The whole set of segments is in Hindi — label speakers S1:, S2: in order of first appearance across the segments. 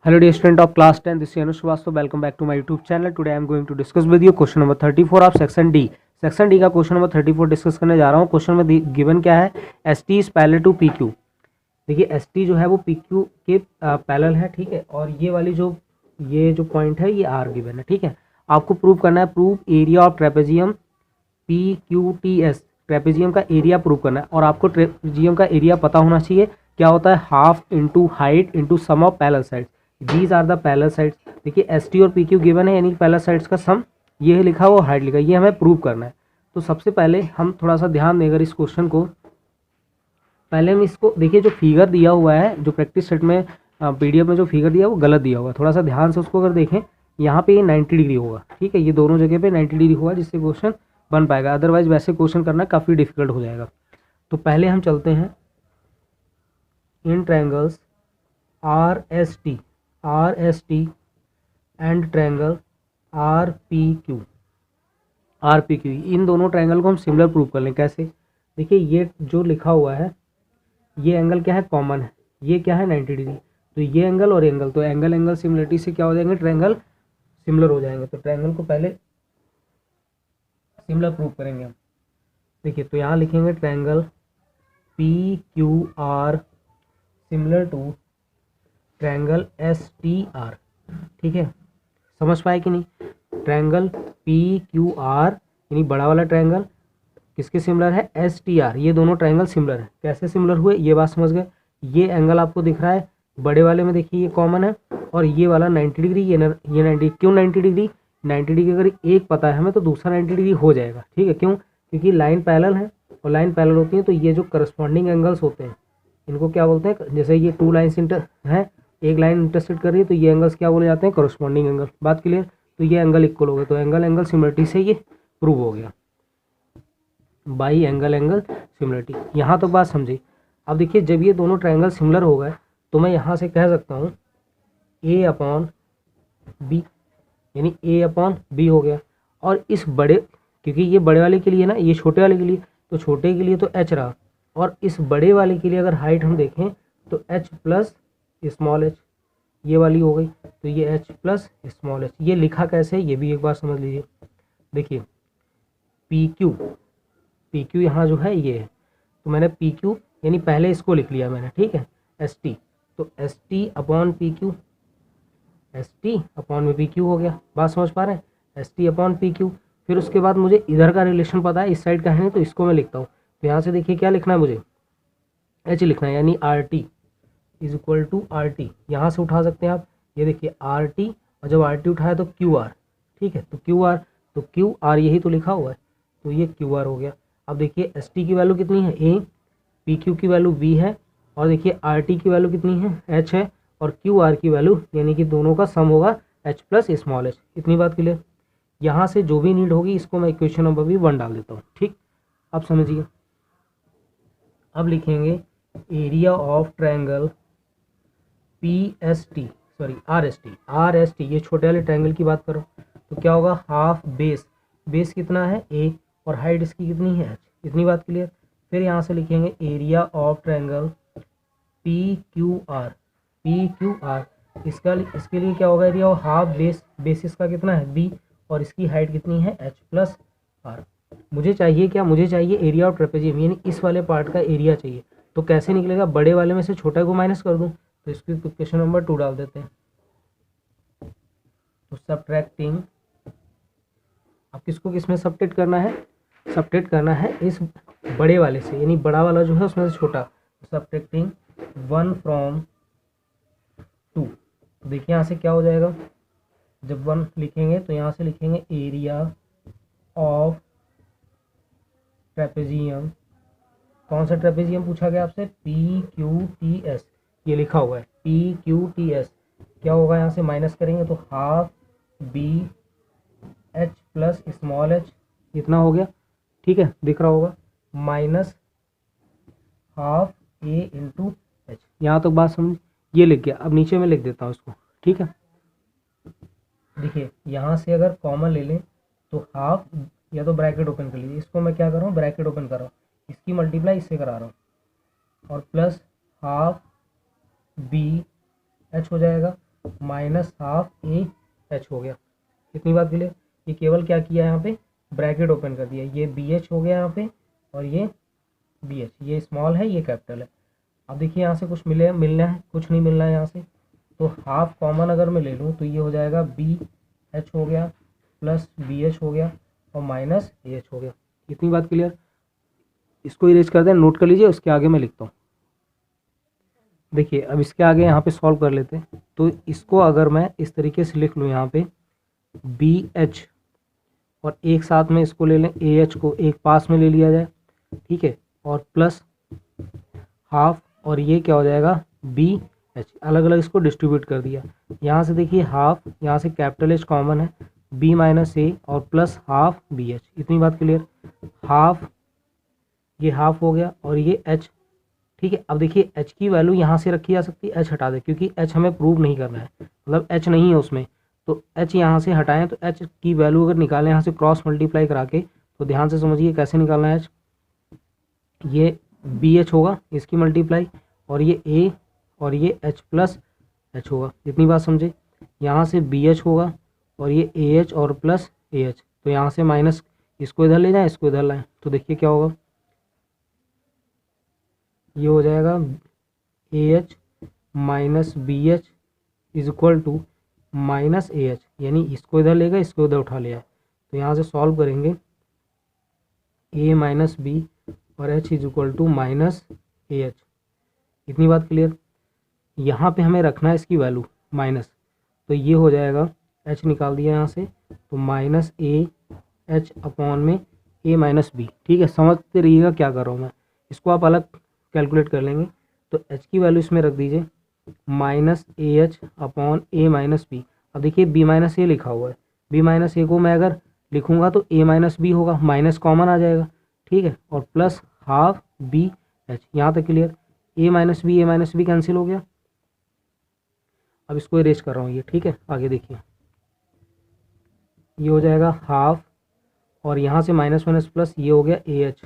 S1: Hello dear student of class 10, this is Anush Srivastava. Welcome back to my YouTube channel. Today I am going to discuss with you question number 34 of section D. Section D का क्वेश्चन नंबर 34 डिस्कस करने जा रहा हूँ. क्वेश्चन में गिवन क्या है, S T is parallel to P Q. देखिए एस टी जो है वो पी क्यू के पैरेलल है, ठीक है. और ये जो पॉइंट है ये आर गिवन है, ठीक है. आपको प्रूव करना है, prove area of trapezium P Q T S. Trapezium का एरिया प्रूव करना है और आपको ट्रेपेजियम का एरिया पता होना चाहिए. क्या होता है, half into height into sum of parallel sides. These are the parallel sides. देखिए एस टी और पी क्यू गिवन है, यानी पैरेलल साइड्स का सम ये लिखा हुआ, हाइट लिखा, ये हमें प्रूव करना है. तो सबसे पहले हम थोड़ा सा ध्यान देकर इस क्वेश्चन को, पहले हम इसको देखिए, जो फिगर दिया हुआ है, जो प्रैक्टिस सेट में पीडीएफ में जो फिगर दिया है वो गलत दिया हुआ है. थोड़ा सा ध्यान से उसको अगर देखें, यहाँ पे ये 90 डिग्री होगा, ठीक है. ये दोनों जगह पे 90 डिग्री होगा जिससे क्वेश्चन बन पाएगा. अदरवाइज वैसे क्वेश्चन करना काफ़ी डिफिकल्ट हो जाएगा. तो पहले हम चलते हैं इन triangles R S T and triangle R P Q. इन दोनों ट्रायंगल को हम सिमिलर प्रूव कर लें. कैसे, देखिए ये जो लिखा हुआ है, ये एंगल क्या है, कॉमन है. ये क्या है, 90 डिग्री. तो ये एंगल और एंगल, तो एंगल सिमिलरिटी से क्या हो जाएंगे, ट्रायंगल सिमिलर हो जाएंगे. तो ट्रायंगल को पहले सिमिलर प्रूव करेंगे हम. देखिए तो यहाँ लिखेंगे triangle P Q R similar to triangle S T R. ठीक है, समझ पाए कि नहीं. ट्रायंगल पी क्यू आर यानी बड़ा वाला ट्रायंगल किसके सिमिलर है, एस टी आर. ये दोनों ट्रायंगल सिमिलर है. कैसे सिमिलर हुए ये बात समझ गए. ये एंगल आपको दिख रहा है बड़े वाले में, देखिए ये कॉमन है. और ये वाला 90 डिग्री, ये 90. क्यों 90 डिग्री, 90 डिग्री अगर एक पता है हमें तो दूसरा 90 डिग्री हो जाएगा. ठीक है, क्यों, क्योंकि लाइन पैरेलल है और लाइन पैरेलल होती है तो ये जो करस्पॉन्डिंग एंगल्स होते हैं इनको क्या बोलते हैं. जैसे ये टू लाइन्स है, एक लाइन इंटरसेक्ट कर रही है तो ये एंगल्स क्या बोले जाते हैं, करस्पॉन्डिंग एंगल. बात क्लियर. तो ये एंगल इक्वल हो गए, तो एंगल सिमिलरिटी से ये प्रूव हो गया बाई एंगल सिमिलरिटी. यहाँ तक बात समझी. अब देखिए जब ये दोनों ट्रायंगल सिमिलर हो गए तो मैं यहाँ से कह सकता हूँ ए अपॉन बी, यानी ए अपॉन बी हो गया. और इस बड़े, क्योंकि ये बड़े वाले के लिए ना, ये छोटे वाले के लिए, तो छोटे के लिए तो एच रहा. और इस बड़े वाले के लिए अगर हाइट हम देखें तो एच प्लस स्मॉल एच, ये वाली हो गई. तो ये एच प्लस स्मॉल एच. ये लिखा कैसे, ये भी एक बार समझ लीजिए. देखिए पी क्यू यहाँ जो है ये है, तो मैंने पी क्यू यानी पहले इसको लिख लिया मैंने, ठीक है, एस टी. तो S T upon P Q, S T upon में पी क्यू हो गया. बात समझ पा रहे हैं, S T upon P Q. फिर उसके बाद मुझे इधर का रिलेशन पता है, इस साइड का है नहीं, तो इसको मैं लिखता हूँ. तो यहाँ से देखिए क्या लिखना है मुझे, एच लिखना है, यानी R T is equal to R T. यहाँ से उठा सकते हैं आप, ये देखिए आर टी, और जब आर टी उठाया तो क्यू आर. ठीक है, तो क्यू आर यही तो लिखा हुआ है, तो ये क्यू आर हो गया. अब देखिए एस टी की वैल्यू कितनी है, ए, पी क्यू की वैल्यू बी है, और देखिए आर टी की वैल्यू कितनी है, एच है, और क्यू आर की वैल्यू यानी कि दोनों का सम होगा एच प्लस स्मॉल एच. इतनी बात क्लियर. यहाँ से जो भी नीड होगी इसको मैं इक्वेशन नंबर भी 1 डाल देता हूँ. ठीक, अब समझिए. अब लिखेंगे area of triangle P S T, sorry R S T, ये छोटे वाले ट्रायंगल की बात करो तो क्या होगा, हाफ बेस कितना है ए, और हाइट इसकी कितनी है एच. इतनी बात क्लियर. फिर यहाँ से लिखेंगे area of triangle P Q are. इसके लिए क्या होगा, एरिया हाफ बेस इसका कितना है बी, और इसकी हाइट कितनी है एच प्लस आर. मुझे चाहिए क्या, मुझे चाहिए एरिया ऑफ ट्रेपेजियम, यानी इस वाले पार्ट का एरिया चाहिए. तो कैसे निकलेगा, बड़े वाले में से छोटा को माइनस कर दूं, तो इसकी इक्वेशन नंबर 2 डाल देते हैं. तो सब्ट्रैक्टिंग, अब किसको किसमें सब्ट्रैक्ट करना है, सब्ट्रैक्ट करना है इस बड़े वाले से, यानी बड़ा वाला जो है उसमें से छोटा. Subtracting 1 from 2. देखिए यहाँ से क्या हो जाएगा, जब 1 लिखेंगे तो यहाँ से लिखेंगे एरिया ऑफ ट्रेपेजियम. कौन सा ट्रेपेजियम पूछा गया आपसे, पी क्यू टी एस, ये लिखा हुआ है पी क्यू टी एस. क्या होगा, यहाँ से माइनस करेंगे तो half B H plus small H, इतना हो गया. ठीक है, दिख रहा होगा, minus half A into H. यहाँ तक बात समझ, ये लिख गया. अब नीचे में लिख देता हूँ इसको. ठीक है, देखिए यहाँ से अगर कॉमन ले लें तो हाफ, या तो ब्रैकेट ओपन कर लीजिए, इसको मैं क्या कर रहा हूँ, ब्रैकेट ओपन कर रहा हूँ, इसकी मल्टीप्लाई इससे करा रहा हूँ, और प्लस हाफ बी एच हो जाएगा. माइनस हाफ ए एच हो गया। इतनी बात क्लियर। ये केवल क्या किया यहाँ पे, ब्रैकेट ओपन कर दिया, ये बी एच हो गया यहाँ पे और ये बी एच, ये स्मॉल है ये कैपिटल है। अब देखिए यहाँ से कुछ मिलना है, कुछ नहीं मिलना है यहाँ से, तो हाफ कॉमन अगर मैं ले लूँ तो ये हो जाएगा बी एच हो गया प्लस बी एच हो गया और माइनस ए एच हो गया। इतनी बात क्लियर। इसको इरेज कर दें, नोट कर लीजिए, उसके आगे मैं लिखता हूँ। देखिए अब इसके आगे यहाँ पे सॉल्व कर लेते हैं। तो इसको अगर मैं इस तरीके से लिख लूँ यहाँ पे बी एच और एक साथ में इसको ले लें ए एच को एक पास में ले लिया जाए, ठीक है, और प्लस हाफ और ये क्या हो जाएगा बी एच, अलग अलग इसको डिस्ट्रीब्यूट कर दिया। यहाँ से देखिए हाफ, यहाँ से कैपिटल एच कॉमन है, बी माइनस ए और प्लस हाफ बी एच। इतनी बात क्लियर। हाफ, ये हाफ हो गया और ये एच, ठीक है। अब देखिए एच की वैल्यू यहाँ से रखी जा सकती है, एच हटा दे क्योंकि एच हमें प्रूव नहीं करना है, मतलब एच नहीं है उसमें, तो एच यहाँ से हटाएं। तो एच की वैल्यू अगर निकालें यहाँ से क्रॉस मल्टीप्लाई करा के, तो ध्यान से समझिए कैसे निकालना है एच। ये बी एच होगा इसकी मल्टीप्लाई और ये ए और ये एच प्लस एच होगा। इतनी बात समझे। यहाँ से बी एच होगा और ये ए एच और प्लस ए एच, तो यहाँ से माइनस, इसको इधर ले जाएं इसको इधर लाएं, तो देखिए क्या होगा, ये हो जाएगा A H minus B H is equal to minus A H, यानी इसको इधर लेगा इसको इधर उठा लिया है। तो यहाँ से सॉल्व करेंगे ए माइनस बी और H is equal to minus A H. इतनी बात क्लियर। यहाँ पे हमें रखना है इसकी वैल्यू माइनस, तो ये हो जाएगा एच निकाल दिया यहाँ से, तो माइनस ए एच अपॉन में ए माइनस बी। ठीक है, समझते रहिएगा क्या कर रहा हूँ मैं, इसको आप अलग कैलकुलेट कर लेंगे। तो एच की वैल्यू इसमें रख दीजिए minus A H upon A minus B. अब देखिए बी माइनस ए लिखा हुआ है, बी माइनस ए को मैं अगर लिखूँगा तो ए माइनस बी होगा, माइनस कॉमन आ जाएगा, ठीक है, और प्लस हाफ बी एच। यहाँ तक clear. A minus B cancel हो गया। अब इसको इरेज कर रहा हूँ ये, ठीक है। आगे देखिए ये हो जाएगा हाफ और यहाँ से माइनस माइनस प्लस, ये हो गया ए एच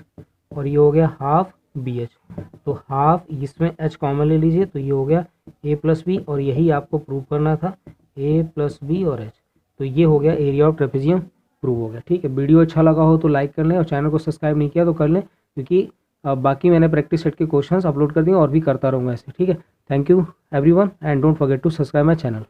S1: और ये हो गया हाफ बी एच। तो हाफ इसमें एच कॉमन ले लीजिए, तो ये हो गया ए प्लस बी और यही आपको प्रूव करना था, ए प्लस बी और एच। तो ये हो गया एरिया ऑफ ट्रेपेजियम प्रूव हो गया। ठीक है, वीडियो अच्छा लगा हो तो लाइक कर लें और चैनल को सब्सक्राइब नहीं किया तो कर लें, क्योंकि बाकी मैंने प्रैक्टिस सेट के क्वेश्चंस अपलोड कर दिए और भी करता रहूँगा ऐसे। ठीक है, thank you everyone and don't forget to subscribe my channel.